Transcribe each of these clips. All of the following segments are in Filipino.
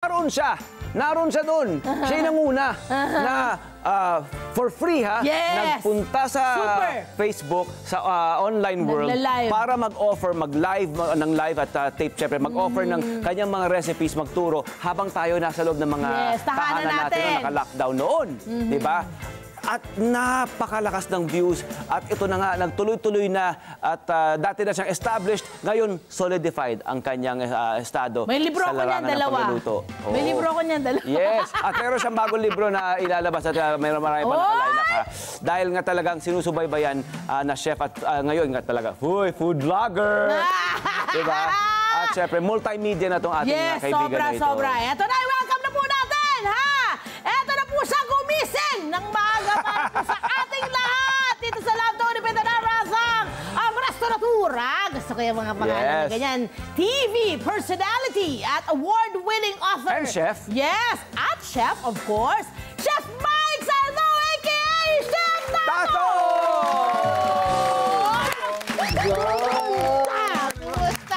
Naroon siya doon. Siya yung nanguna na for free nagpunta sa Facebook, sa online world para mag-offer, mag-live ng live at tape, syempre mag-offer ng kanyang mga recipes, magturo habang tayo nasa loob ng mga tahanan natin na naka-lockdown noon. Diba? At napakalakas ng views at ito na nga, nagtuloy-tuloy na at dati na siyang established, ngayon solidified ang kanyang estado. May libro sa ko niyan, dalawa. May libro ko niyan, dalawa. Yes, at meron siyang bagong libro na ilalabas at mayroon marami pa nakaline up. Dahil nga talagang sinusubaybayan na chef at ngayon nga talaga, food vlogger. Diba? At syempre, multimedia na itong ating kaibigan na ito. Sobra. Ito na, welcome na po natin, ha? Ito na po siya gumising ng maaga para po sa ating lahat dito sa Love Tony Pedanarasang ang restauratura. Gusto ko yung mga pangalan na ganyan. TV personality at award-winning author. And chef. Yes, at chef, of course. Chef Mike Saldo, a.k.a. Chef Tato!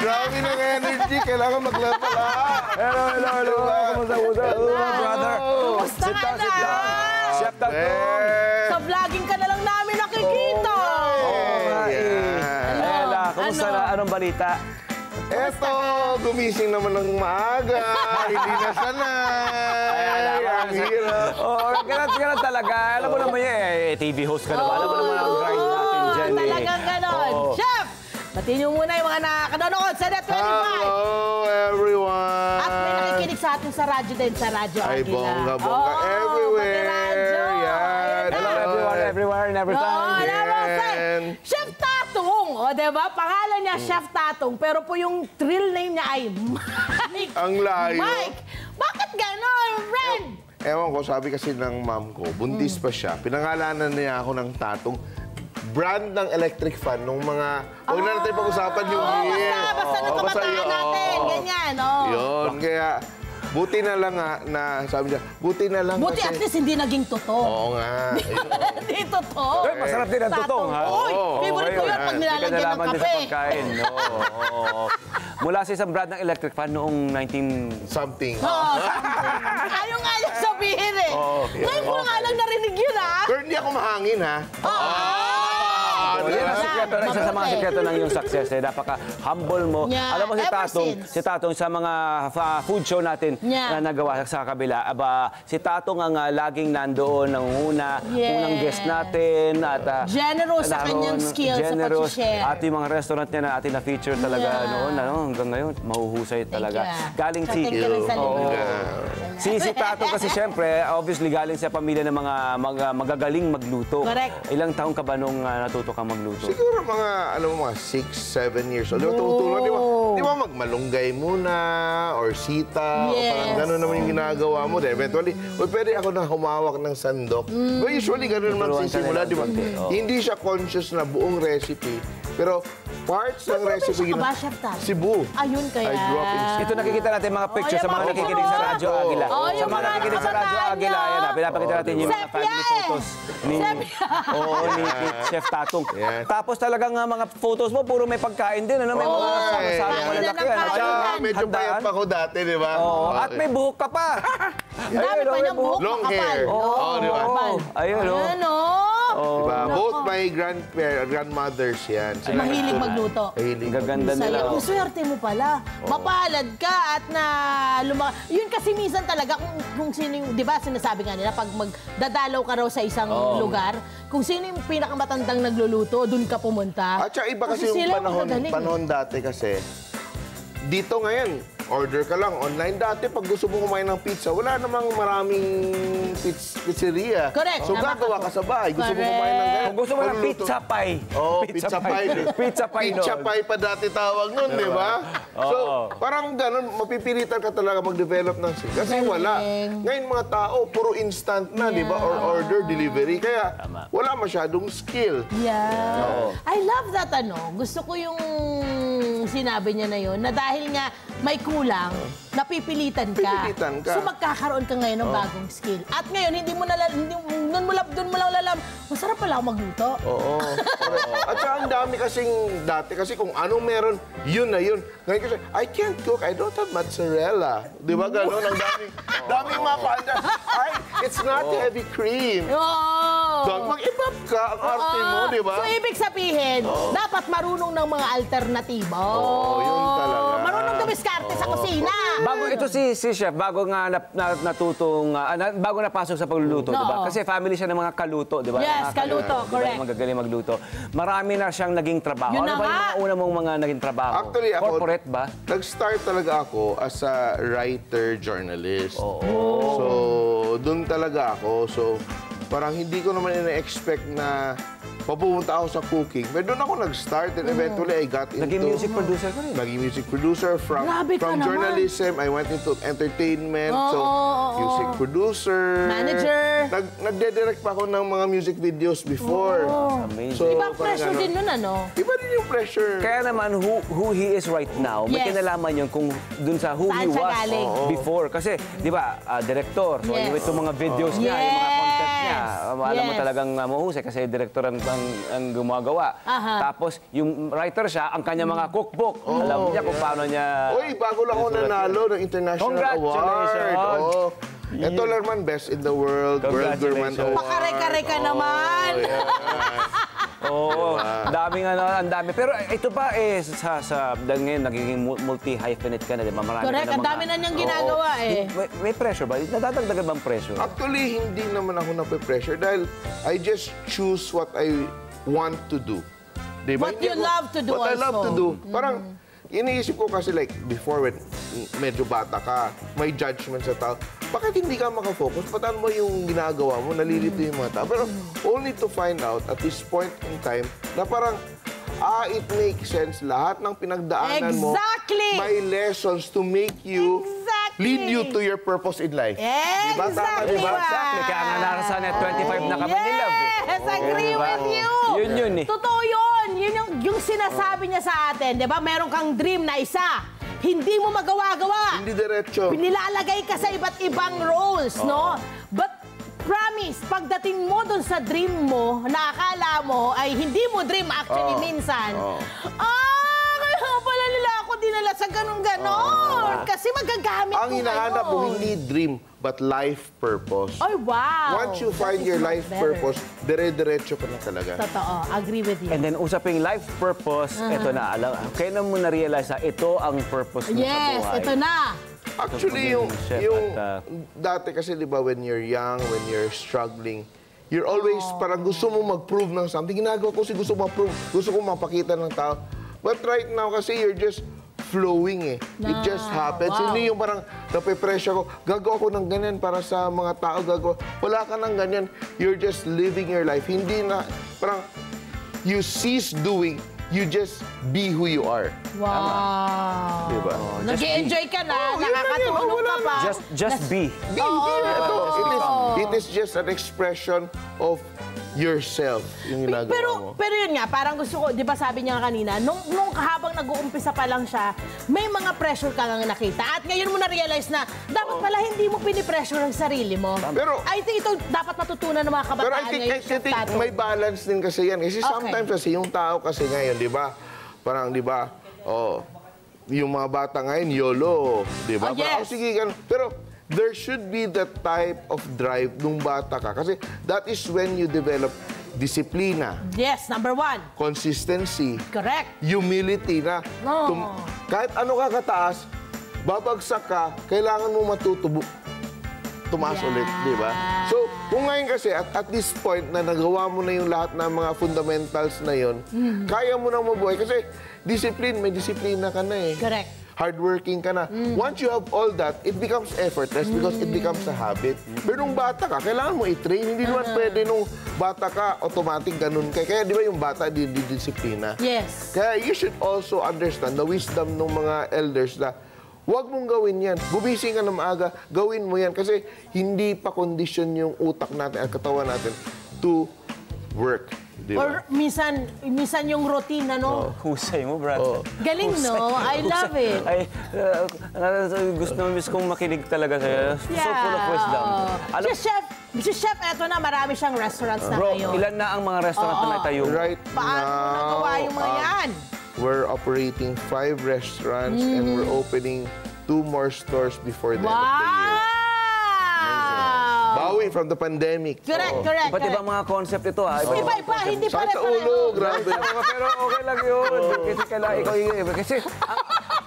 Grabe ng energy, kailangan mag-level up. Hello. Kamusta? Brother. Kumusta ka na? Chef Tato. Sa vlogging ka na lang namin nakikita. Kumusta na? Anong balita? Eto, gumising naman ng maaga. Hindi na sanay. Ang hirap. Ganun talaga. Alam mo naman yan, TV host ka naman. Alam mo naman ang grind natin dyan. Talagang ganon. Chef! Batiin niyo muna yung mga nakakanonood sa Net 25. Hello, everyone. At may nakikinig sa atin sa radyo din, sa Radyo Aguila. Ay, bongga everywhere. Yan. Hello, everywhere and every time. Chef Tatong. O, diba? Pangalan niya, Chef Tatong. Pero po yung real name niya ay Mike. Ang layo. Mike! Bakit ganon, friend? Ewan ko, sabi kasi ng mom ko, buntis pa siya. Pinangalanan niya ako ng Tatong. Brand ng electric fan nung mga... Huwag na natin pag-usapan yung year. Basta nung kabataan natin. Ganyan, Yun, kaya... Buti na lang na, sabi niya, buti na lang buti kasi... at least hindi naging totoo. Oo nga. Hindi totoo. Masarap din ang totoo, ha? Uy, favorite ko yun pag nilalagyan ng kape. Mula sa isang brand ng electric fan noong 19... Something. Ayaw nga niya sabihin eh. Ngayon ko nga lang narinig yun, ha? Pero hindi ako mahangin, ha? Isa sa mga sikreto ng iyong success, napaka-humble mo. Alam mo si Tatong sa mga food show natin na nagawa sa kabila, si Tatong ang laging nandoon, unang guest natin. Generous sa kanyang skills sa pag-share. At yung mga restaurant niya na atin na-feature talaga noon, hanggang ngayon, mahuhusay talaga. Galing si Tatong kasi syempre, obviously galing sa pamilya ng mga magagaling magluto. Correct. Ilang taong ka ba nung natuto kang magluto? Siguro mga, 6-7 years old. Tutulong, di ba magmalunggay muna or sitaw, parang gano'n naman yung ginagawa mo. Eventually, pwede ako na humawak ng sandok. But usually, gano'n naman sisimula, di ba? Hindi siya conscious na buong recipe, pero parts ng recipe. Cebu. Ayun kaya. I grew up in Cebu. Ito nakikita natin mga pictures sa mga nakikinig sa Radyo Aguila. Sa mga nakikinig sa Radyo Aguila, pinapakita natin yung mga family photos ni Chef Tatong. Tapos talagang mga photos mo, puro may pagkain din. May mga sama-sama malalaki. Medyo payat pa ko dati, di ba? At may buhok ka pa. Dami pa niyang buhok. Long hair. Di ba? Ayun, diba? Both my grandmothers yan. Mahilig magluto. Gaganda nila. Ang swerte mo pala. Mapalad ka at na yun kasi minsan talaga kung sino yung, di ba sinasabi nga nila, pag magdadalaw ka raw sa isang lugar, kung sino yung pinakamatandang nagluluto, dun ka pumunta. At saka iba kasi yung panahon dati kasi, dito ngayon, order ka lang online. Dati, pag gusto mo kumain ng pizza, wala namang maraming pizzeria. Correct. So, gagawa ka sa bahay. Gusto mo kumain ng gano'n. Kung gusto mo ng pizza pie. Pizza pie. Pizza pie Pizza pie pa dati tawag nun, di ba? So, parang gano'n, mapipilitan ka talaga mag-develop ng skill. Kasi wala. Ngayon, mga tao, puro instant na, di ba? Or order, delivery. Kaya, wala masyadong skill. I love that, Gusto ko yung sinabi niya na yun, na dahil nga may kulang, napipilitan ka. So magkakaroon ka ngayon ng bagong skill. At ngayon, doon mo lang lalam, masarap pala ako magluto. Oo. At saka ang dami kasing dati, kasi kung anong meron, yun na yun. Ngayon kasi, I can't cook, I don't have mozzarella. Di ba gano'n? Ang daming mapanda. Ay, it's not heavy cream. Mag-ibab ka ang arte mo, di ba? So, ibig sabihin, dapat marunong ng mga alternatibo. Yun talaga. Marunong dumiskarte sa kusina. Bago ito si Chef, bago nga bago napasok sa pagluluto, di ba? Kasi family siya ng mga kaluto, di ba? Yes, kaluto, correct. Magagaling magluto. Marami na siyang naging trabaho. Yun ano ba yung mga una mong mga naging trabaho? Actually, ako, corporate ba? Nag-start talaga ako as a writer-journalist. So, doon talaga ako. So, parang hindi ko naman ina-expect na papupunta ako sa cooking. Pero doon ako nag-start and eventually I got into... Naging music producer ka rin? Naging music producer. From journalism, I went into entertainment. So, music producer. Manager. Nagde-direct pa ako ng mga music videos before. Amazing. So, Ibang pressure din nun, ano? Iba din yung pressure. Kaya naman, who he is right now, may kinalaman yun kung dun sa who he was before. Kasi, di ba, director. So, itong mga videos niya, yung mga content niya, alam mo talagang mahusay kasi director ang gumagawa. Tapos, yung writer siya, ang kanya mga cookbook. Alam niya kung paano niya... Uy, bago lang ako nanalo ng international award. Ito Lerman, best in the world, World Gourmand Award. Pakare-kare ka naman. Daming ang dami. Pero ito pa dahil ngayon nagiging multi-hyphenate ka na, di ba? Correct, ang dami na niyang ginagawa May pressure ba? Nadadagdagan bang pressure? Actually, hindi naman ako nape-pressure dahil I just choose what I want to do. Diba? What you love to do also. What I love to do. Parang, iniisip ko kasi like, before when medyo bata ka, may judgment sa tao, bakit hindi ka makafocus? Pataan mo yung ginagawa mo, nalilito yung mga tao. Pero only to find out at this point in time na parang, it makes sense. Lahat ng pinagdaanan mo, may lessons to make you, lead you to your purpose in life. Diba? Exactly. Kaya nga narasan at 25 na kami ni Love. Yes, agree with you. Yun eh. Totoo yun. Yun yung sinasabi niya sa atin. Diba? Meron kang dream na isa. Hindi mo magawa-gawa. Hindi diretso. Pinilalagay ka sa iba't ibang roles, no? But promise, pagdating mo dun sa dream mo, nakakala mo ay hindi mo dream actually minsan. Kaya pala nila ako dinala sa ganun-ganon. Kasi magagamit ang hinahanap mo hindi dream, but life purpose. Ay, wow! Once you find your life purpose, dire-diretso ka na talaga. Totoo. Agree with you. And then, usaping life purpose, ito na. Kailan mo na-realize na ito ang purpose mo sa buhay? Yes, ito na. Actually, yung dati kasi, di ba, when you're young, when you're struggling, you're always parang gusto mo mag-prove ng something. Ginagawa ko kasi gusto mo mag-prove, gusto ko mapakita ng tao. But right now kasi you're just flowing It just happens. Hindi yung parang nape-pressure ko, gagawa ko ng ganyan para sa mga tao, gagawa. Wala ka ng ganyan. You're just living your life. Hindi na, parang you cease doing, you just be who you are. Wow. Diba? Nag-i-enjoy ka na, nakakatulong ka pa. Just be. It is just an expression of yourself yung ginagawa mo. Pero yun nga, parang gusto ko, di ba sabi niya kanina, nung habang nag-uumpisa pa lang siya, may mga pressure ka lang nakita. At ngayon mo na-realize na dapat pala hindi mo pinipressure ang sarili mo. Pero, I think ito dapat matutunan ng mga kabataan ngayon. Pero I think may balance din kasi yan. Kasi sometimes kasi yung tao kasi ngayon, di ba? Parang, di ba, yung mga bata ngayon, YOLO. Di ba? Parang, sige, ganun. Pero, there should be that type of drive nung bata ka. Kasi that is when you develop disiplina. Yes, number 1. Consistency. Correct. Humility na kahit ano ka kataas, babagsak ka, kailangan mo tumaas ulit, di ba? So, kung ngayon kasi, at this point na nagawa mo na yung lahat ng mga fundamentals na yon, kaya mo nang mabuhay. Kasi may disiplina ka na Correct. Hardworking ka na. Once you have all that, it becomes effortless because it becomes a habit. Pero nung bata ka, kailangan mo i-train. Hindi naman pwede nung bata ka, automatic ganun ka. Kaya di ba yung bata, disiplina? Yes. Kaya you should also understand the wisdom ng mga elders na huwag mong gawin yan. Gumising ka na maaga, gawin mo yan. Kasi hindi pa kondisyon yung utak natin at katawan natin to work. Di ba? Or minsan yung routine, ano? Husay mo, brother. Galing, no? I love it. Ay, miss kong makinig talaga sa'yo. So full of wisdom. Si Chef, eto na, marami siyang restaurants na Bro, ngayon. ilan na ang mga restaurant na natayo? Right Paano mo nagawa yung mga yan? We're operating 5 restaurants and we're opening 2 more stores before the end of the year. Bawi from the pandemic. Correct. Iba't ibang mga concept ito, ha? Iba, hindi Sakit sa pare-pareho. ulo, grabe. Pero okay lang yun. Kasi kailangan ikaw kasi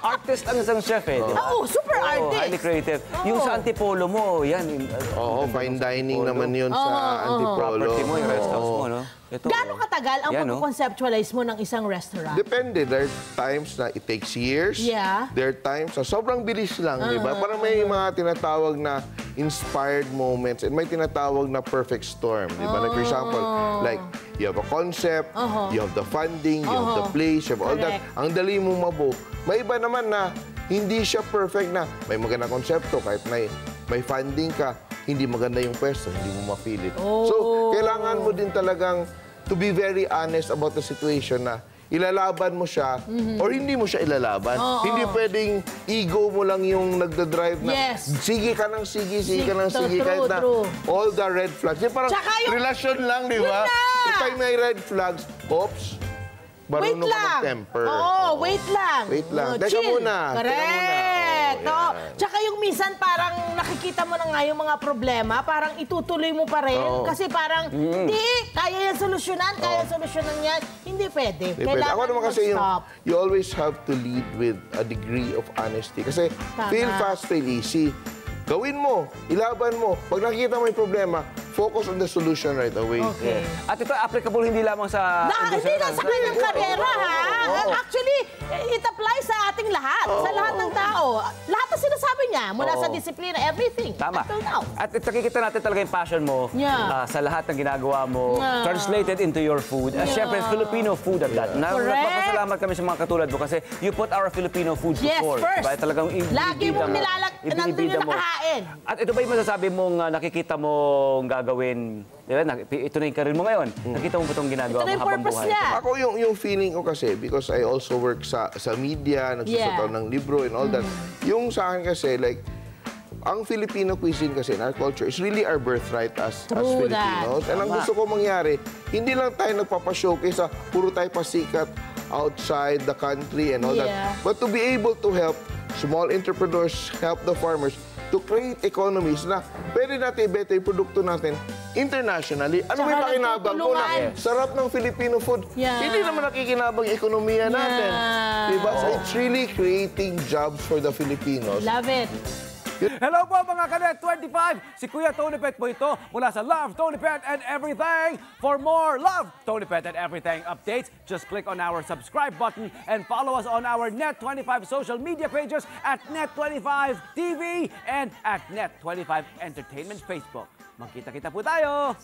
artist ang isang chef, eh. Di ba? Super artist. Highly creative. Yung sa Antipolo mo, yan. Oo, fine dining naman yun sa Antipolo. Property mo, yung rest house mo, no? Ito, Gaano katagal ang Yan, no? pag-conceptualize mo ng isang restaurant? Depende. There are times na it takes years. Yeah. There are times na sobrang bilis lang, di ba? Parang may mga tinatawag na inspired moments and may tinatawag na perfect storm, di ba? Like for example, like you have a concept, you have the funding, you have the place, you have all that. Ang dali mo mabuo. May iba naman na hindi siya perfect na may magandang konsepto kahit may funding ka, hindi maganda yung pwesto, hindi mo ma-feel it. So, kailangan mo din talagang to be very honest about the situation na ilalaban mo siya or hindi mo siya ilalaban. Hindi pwedeng ego mo lang yung nagda-drive na sige ka ng sige ka ng sige kahit na all the red flags. Yung parang relasyon lang, di ba? Kapag may red flags, oops, marunong ka mag-temper. Wait lang. Wait lang. Teka Chill. muna. Correct. Oh, Tsaka yung minsan parang nakikita mo na nga yung mga problema, parang itutuloy mo pa rin. Kasi parang, hindi, kaya yan solusyonan, yan. Hindi pwede. Kailangan ako naman kasi mag-stop. you always have to lead with a degree of honesty. Kasi fail fast, fail easy. Gawin mo, ilaban mo. Pag nakikita mo yung problema, focus on the solution right away. Okay. At ito applicable hindi lamang sa Hindi lang sa kanyang karera, ha? Actually, it applies sa ating lahat. Sa lahat ng tao. Lahat na sinasabi niya, mula sa disiplina, everything. Tama. Until now. At nakikita natin talaga yung passion mo sa lahat ng ginagawa mo, translated into your food. Siyempre, Filipino food at that. Nagpapasalamat kami sa mga katulad mo kasi you put our Filipino food before. First. Diba? Talagang Lagi mong nandun yung nakahain. At ito ba yung masasabi mong nakikita mong gagawin? Diba? Ito na yung karir mo ngayon. Nakita mo ba itong ginagawa mo habang buhay? Ako yung feeling ko kasi, because I also work sa media, nagsusulat ako ng libro and all that. Yung sa akin kasi, like, ang Filipino cuisine kasi, and our culture, is really our birthright as Filipinos. And ang gusto ko mangyari, hindi lang tayo nagpapashowcase sa puro tayo pasikat outside the country and all that. But to be able to help small entrepreneurs, help the farmers, to create economies na pwede natin ibenta yung produkto natin internationally. Ano may pakinabang ko na sarap ng Filipino food? Hindi naman nakikinabang yung ekonomiya natin. Diba? So it's really creating jobs for the Filipinos. Love it. Hello po mga Kanet 25! Si Kuya Tony Pet po ito mula sa Love, Tony Pet and Everything. For more Love, Tony Pet and Everything updates, just click on our subscribe button and follow us on our Net25 social media pages at Net25 TV and at Net25 Entertainment Facebook. Magkita-kita po tayo!